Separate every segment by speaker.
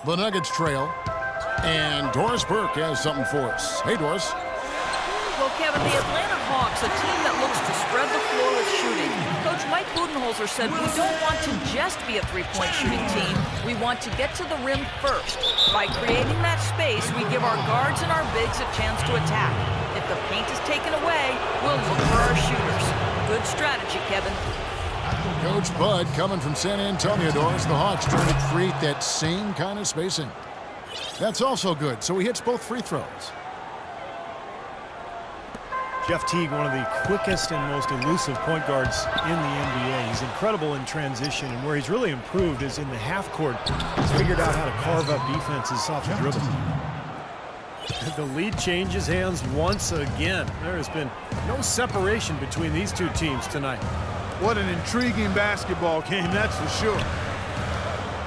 Speaker 1: The Nuggets trail. And Doris Burke has something for us. Hey, Doris.
Speaker 2: Well, Kevin, the Atlanta Hawks, a team that looks to spread the floor with shooting. Coach Mike Budenholzer said we don't want to just be a three-point shooting team. We want to get to the rim first. By creating that space, we give our guards and our bigs a chance to attack. If the paint is taken away, we'll look for our shooters. Good strategy, Kevin.
Speaker 1: Coach Bud coming from San Antonio, Doris. The Hawks trying to create that same kind of spacing. That's also good, so he hits both free throws.
Speaker 3: Jeff Teague, one of the quickest and most elusive point guards in the NBA. He's incredible in transition, and where he's really improved is in the half court. He's figured out how to carve up defenses off the dribble. The lead changes hands once again. There has been no separation between these two teams tonight.
Speaker 4: What an intriguing basketball game, that's for sure.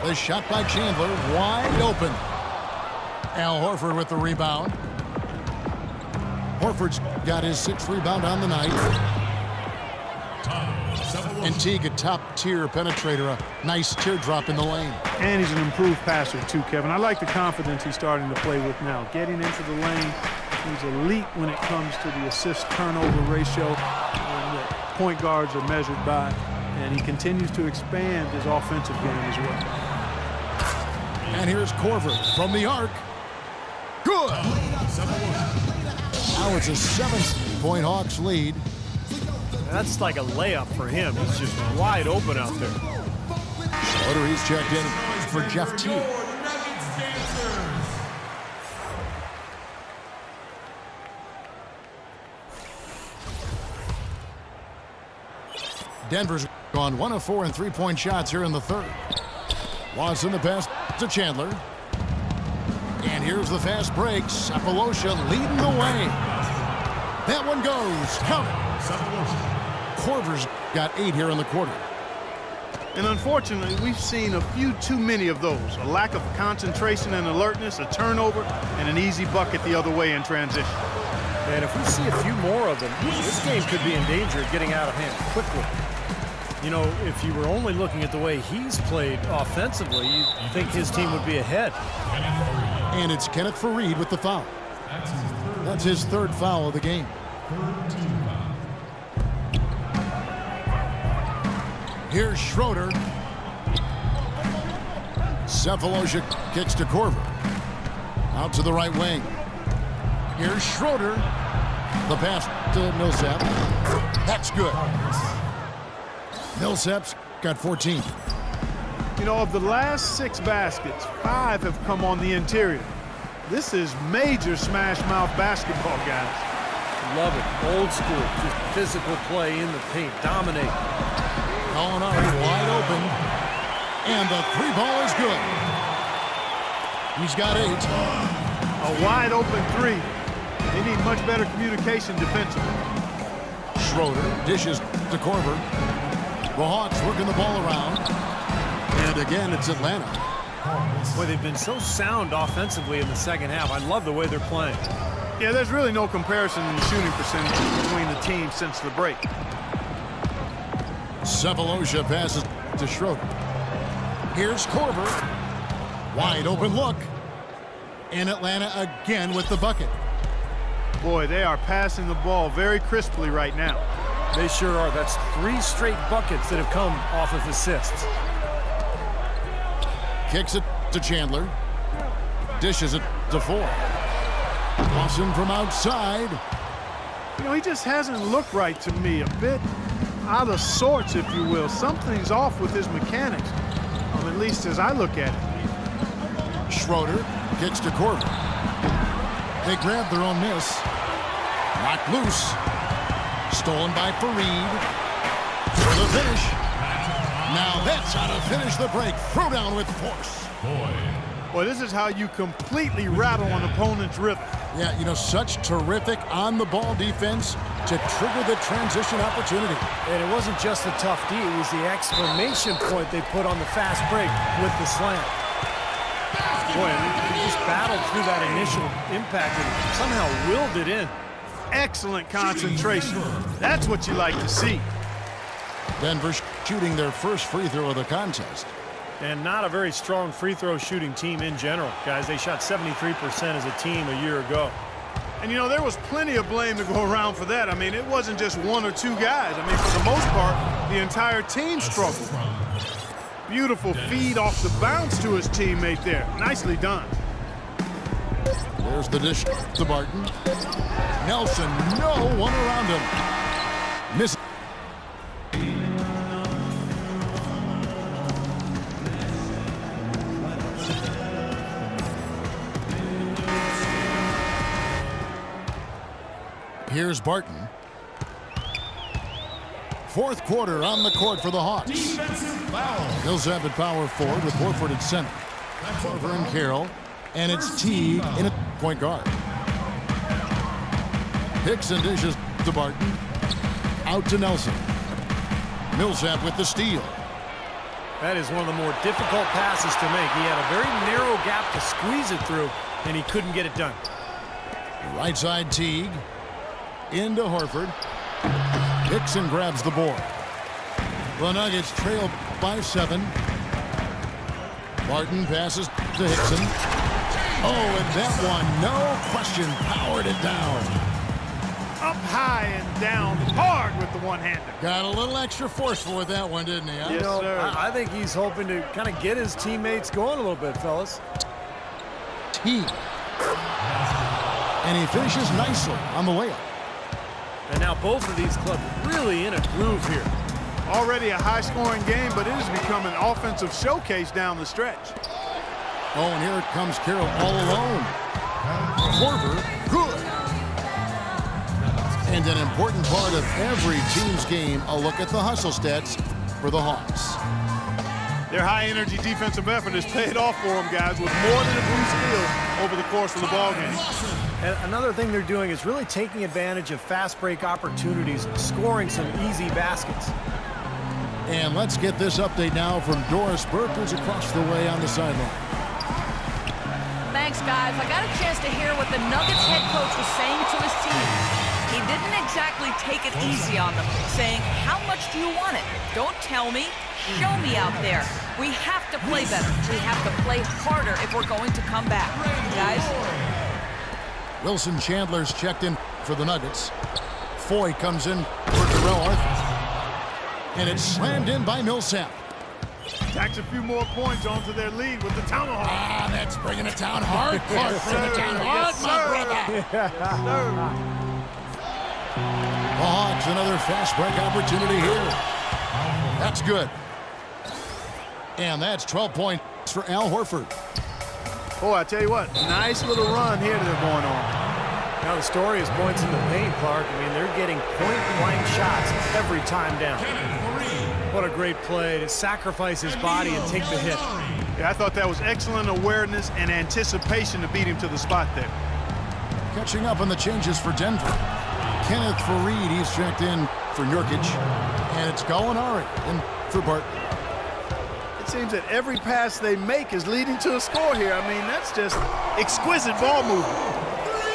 Speaker 1: The shot by Chandler, wide open. Al Horford with the rebound. Horford's got his 6th rebound on the night. And Teague, a top-tier penetrator, a nice teardrop in the lane.
Speaker 4: And he's an improved passer, too, Kevin. I like the confidence he's starting to play with now. Getting into the lane, he's elite when it comes to the assist-turnover ratio that point guards are measured by. And he continues to expand his offensive game as well.
Speaker 1: And here's Korver from the arc. Good! Now it's a 7-point Hawks lead.
Speaker 3: That's like a layup for him. He's just wide open out there.
Speaker 1: Schroeder, he's checked in for Jeff Teague. Denver's gone 1 of 4 in three-point shots here in the third. Watson the pass to Chandler. And here's the fast break. Sefolosha leading the way. That one goes. Count it. Korver's got 8 here in the quarter.
Speaker 4: And unfortunately, we've seen a few too many of those. A lack of concentration and alertness, a turnover, and an easy bucket the other way in transition.
Speaker 3: And if we see a few more of them, this game could be in danger of getting out of hand quickly. You know, if you were only looking at the way he's played offensively, you'd think his team would be ahead.
Speaker 1: And it's Kenneth Faried with the foul. That's his 3rd foul of the game. Here's Schroeder. Sefolosha kicks to Korver. Out to the right wing. Here's Schroeder. The pass to Millsap. That's good. Millsap's got 14.
Speaker 4: You know, of the last 6 baskets, 5 have come on the interior. This is major smash-mouth basketball, guys.
Speaker 3: Love it. Old school. Just physical play in the paint. Dominate.
Speaker 1: Gallinari wide open. And the 3 ball is good. He's got 8.
Speaker 4: A wide open 3. They need much better communication defensively.
Speaker 1: Schroeder dishes to Korver. The Hawks working the ball around. And again, it's Atlanta.
Speaker 3: Boy, they've been so sound offensively in the second half. I love the way they're playing.
Speaker 4: Yeah, there's really no comparison in the shooting percentage between the teams since the break.
Speaker 1: Sefolosha passes to Schroeder. Here's Korver. Wide open look. And Atlanta again with the bucket.
Speaker 4: Boy, they are passing the ball very crisply right now.
Speaker 3: They sure are. That's 3 straight buckets that have come off of assists.
Speaker 1: Kicks it to Chandler. Dishes it to Ford. Lawson from outside.
Speaker 4: You know, he just hasn't looked right to me. A bit out of sorts, if you will. Something's off with his mechanics, at least as I look at it.
Speaker 1: Schroeder kicks to Korver. They grab their own miss. Knocked loose. Stolen by Faried. For the finish. Now that's how to finish the break. Throw down with force.
Speaker 4: Boy, this is how you completely rattle an opponent's rhythm.
Speaker 1: Yeah, you know, such terrific on-the-ball defense to trigger the transition opportunity.
Speaker 3: And it wasn't just the tough D, it was the exclamation point they put on the fast break with the slam. Boy, they just battled through that initial impact and somehow willed it in.
Speaker 4: Excellent concentration. That's what you like to see.
Speaker 1: Denver shooting their first free throw of the contest.
Speaker 3: And not a very strong free throw shooting team in general. Guys, they shot 73% as a team a year ago.
Speaker 4: And, you know, there was plenty of blame to go around for that. I mean, it wasn't just one or two guys. I mean, for the most part, the entire team struggled. Beautiful feed off the bounce to his teammate there. Nicely done.
Speaker 1: There's the dish to Barton. Nelson, no one around him. Miss. Here's Barton. Fourth quarter on the court for the Hawks. Millsap at power forward with Horford at center. Corver and Carroll. And it's Teague in a point guard. Hickson dishes to Barton. Out to Nelson. Millsap with the steal.
Speaker 3: That is one of the more difficult passes to make. He had a very narrow gap to squeeze it through, and he couldn't get it done.
Speaker 1: Right side Teague. Into Horford. Hickson grabs the board. The Nuggets trail by 7. Barton passes to Hickson. Oh, and that one, no question, powered it down.
Speaker 4: Up high and down hard with the one-hander.
Speaker 1: Got a little extra forceful with that one, didn't he? Huh?
Speaker 4: Yes, sir.
Speaker 3: I think he's hoping to kind of get his teammates going a little bit, fellas.
Speaker 1: Teague. And he finishes nicely on the layup.
Speaker 3: And now both of these clubs really in a groove here.
Speaker 4: Already a high-scoring game, but it has become an offensive showcase down the stretch.
Speaker 1: Oh, and here comes Carroll all alone. Corver, good. And an important part of every team's game, a look at the hustle stats for the Hawks.
Speaker 4: Their high-energy defensive effort has paid off for them, guys, with more than a few steals over the course of the ballgame.
Speaker 3: And another thing they're doing is really taking advantage of fast break opportunities, scoring some easy baskets.
Speaker 1: And let's get this update now from Doris Burke, who's across the way on the sideline.
Speaker 2: Thanks, guys. I got a chance to hear what the Nuggets head coach was saying to his team. He didn't exactly take it easy on them, saying, how much do you want it? Don't tell me. Show me out there. We have to play better. We have to play harder if we're going to come back. Guys?
Speaker 1: Wilson Chandler's checked in for the Nuggets. Foy comes in for Terrell Arthur. And it's slammed in by Millsap.
Speaker 4: Tacks a few more points onto their lead with the tomahawk.
Speaker 1: Ah, that's bringing it down hard. Clark
Speaker 4: Yes,
Speaker 1: bringing it
Speaker 4: sir.
Speaker 1: down hard,
Speaker 4: Yes,
Speaker 1: my
Speaker 4: sir.
Speaker 1: brother. The Hawks, another fast break opportunity here. That's good. And that's 12 points for Al Horford.
Speaker 4: Boy, I tell you what, nice little run here that they're going on.
Speaker 3: Now the story is points in the paint, Clark. I mean, they're getting point-blank shots every time down. What a great play to sacrifice his body and take the hit.
Speaker 4: Yeah, I thought that was excellent awareness and anticipation to beat him to the spot there.
Speaker 1: Catching up on the changes for Denver. Kenneth Faried, he's checked in for Nurkic. And it's Gallinari in for Barton.
Speaker 4: It seems that every pass they make is leading to a score here. I mean, that's just exquisite ball movement.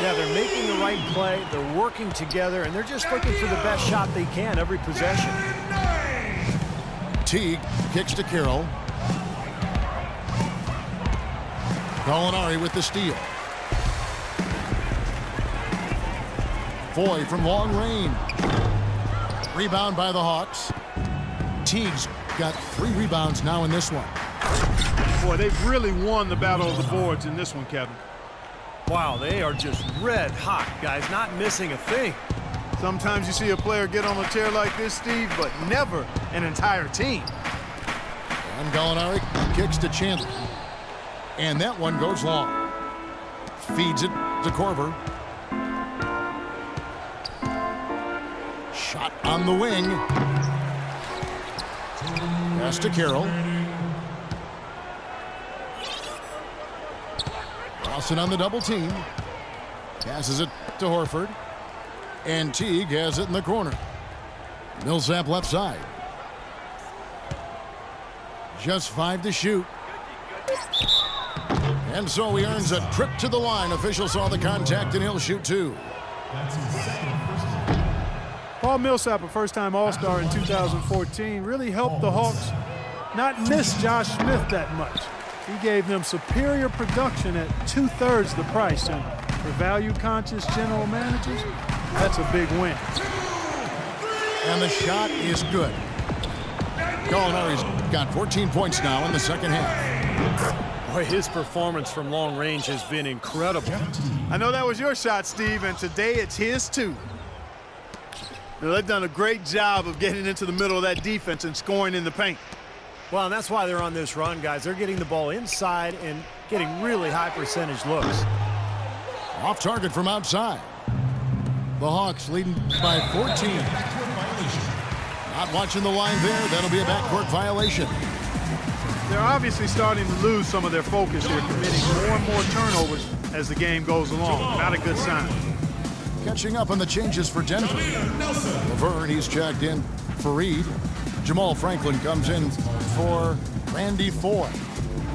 Speaker 3: Yeah, they're making the right play, they're working together, and they're just looking for the best shot they can every possession.
Speaker 1: Teague kicks to Carroll. Gallinari with the steal. Foy from long range. Rebound by the Hawks. Teague's got 3 rebounds now in this one.
Speaker 4: Boy, they've really won the battle of the boards in this one, Kevin.
Speaker 3: Wow, they are just red hot, guys, not missing a thing.
Speaker 4: Sometimes you see a player get on a tear like this, Steve, but never an entire team.
Speaker 1: And Gallinari kicks to Chandler. And that one goes long. Feeds it to Corver. Shot on the wing. Pass to Carroll. Lawson on the double team. Passes it to Horford. And Teague has it in the corner. Millsap left side. Just 5 to shoot. And so he earns a trip to the line. Official saw the contact and he'll shoot 2.
Speaker 4: Paul Millsap, a first-time All-Star in 2014, really helped the Hawks not miss Josh Smith that much. He gave them superior production at 2/3 the price, and for value-conscious general managers, that's a big win.
Speaker 1: And the shot is good. Gallinari's got 14 points now in the second half.
Speaker 3: Boy, his performance from long range has been incredible.
Speaker 5: I know that was your shot, Steve, and today it's his too. Now, they've done a great job of getting into the middle of that defense and scoring in the paint.
Speaker 3: Well, and that's why they're on this run, guys. They're getting the ball inside and getting really high percentage looks.
Speaker 1: Off target from outside. The Hawks leading by 14. Not watching the line there. That'll be a backcourt violation.
Speaker 4: They're obviously starting to lose some of their focus here, committing more and more turnovers as the game goes along. Not a good sign.
Speaker 1: Catching up on the changes for Denver. Laverne, he's checked in for Reed. Jamal Franklin comes in for Randy Foy.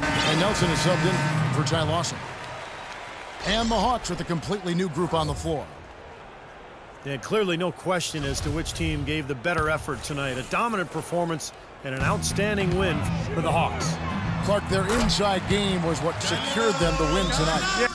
Speaker 1: And Nelson is subbed in for Ty Lawson. And the Hawks with a completely new group on the floor.
Speaker 3: Yeah, clearly no question as to which team gave the better effort tonight. A dominant performance and an outstanding win for the Hawks.
Speaker 1: Clark, their inside game was what secured them to win tonight.
Speaker 4: Yeah.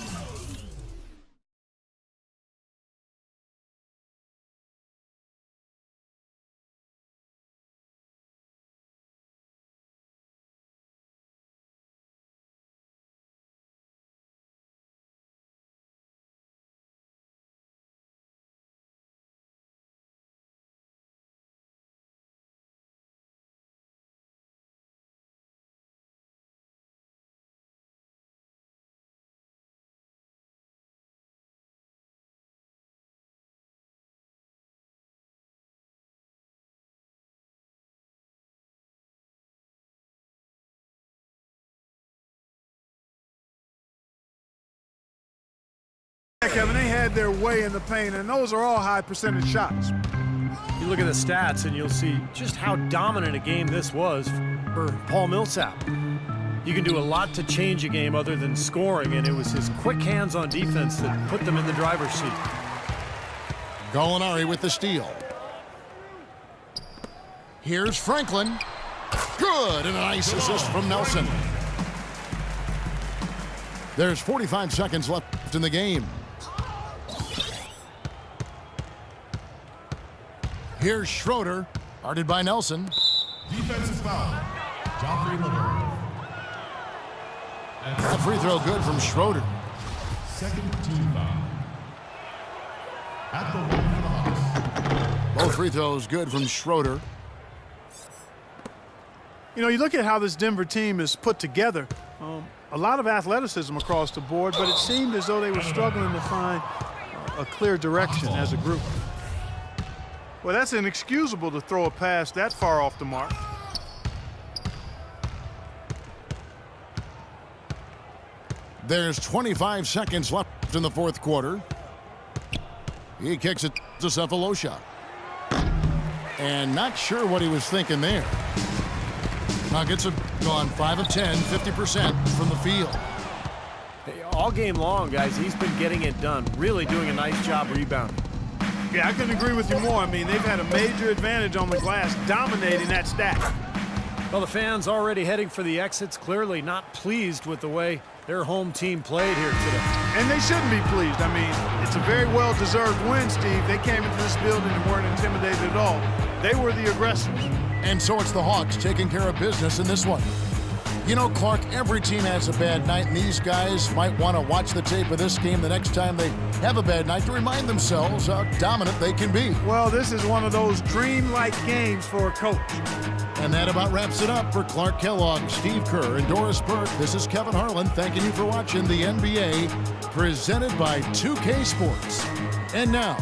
Speaker 5: Kevin, they had their way in the paint, and those are all high percentage shots.
Speaker 3: You look at the stats and you'll see just how dominant a game this was for Paul Millsap. You can do a lot to change a game other than scoring, and it was his quick hands on defense that put them in the driver's seat.
Speaker 1: Gallinari with the steal. Here's Franklin. Good, and a nice assist from Nelson. There's 45 seconds left in the game. Here's Schroeder, guarded by Nelson.
Speaker 6: Defensive foul. Joffrey Laverne.
Speaker 1: That free throw good from Schroeder.
Speaker 6: Second team foul. At the line for the Hawks.
Speaker 1: Both free throws good from Schroeder.
Speaker 4: You know, you look at how this Denver team is put together. A lot of athleticism across the board, but it seemed as though they were struggling to find a clear direction as a group. Well, that's inexcusable to throw a pass that far off the mark.
Speaker 1: There's 25 seconds left in the fourth quarter. He kicks it to Cephalosha. And not sure what he was thinking there. Nuggets have gone 5 of 10, 50% from the field.
Speaker 3: Hey, all game long, guys, he's been getting it done. Really doing a nice job rebounding.
Speaker 4: Yeah, I couldn't agree with you more. I mean, they've had a major advantage on the glass, dominating that stack.
Speaker 3: Well, the fans already heading for the exits, clearly not pleased with the way their home team played here today.
Speaker 4: And they shouldn't be pleased. I mean, it's a very well-deserved win, Steve. They came into this building and weren't intimidated at all. They were the aggressors.
Speaker 1: And so it's the Hawks taking care of business in this one. You know, Clark, every team has a bad night, and these guys might want to watch the tape of this game the next time they have a bad night to remind themselves how dominant they can be.
Speaker 4: Well, this is one of those dream-like games for a coach.
Speaker 1: And that about wraps it up for Clark Kellogg, Steve Kerr, and Doris Burke. This is Kevin Harlan thanking you for watching the NBA presented by 2K Sports. And now,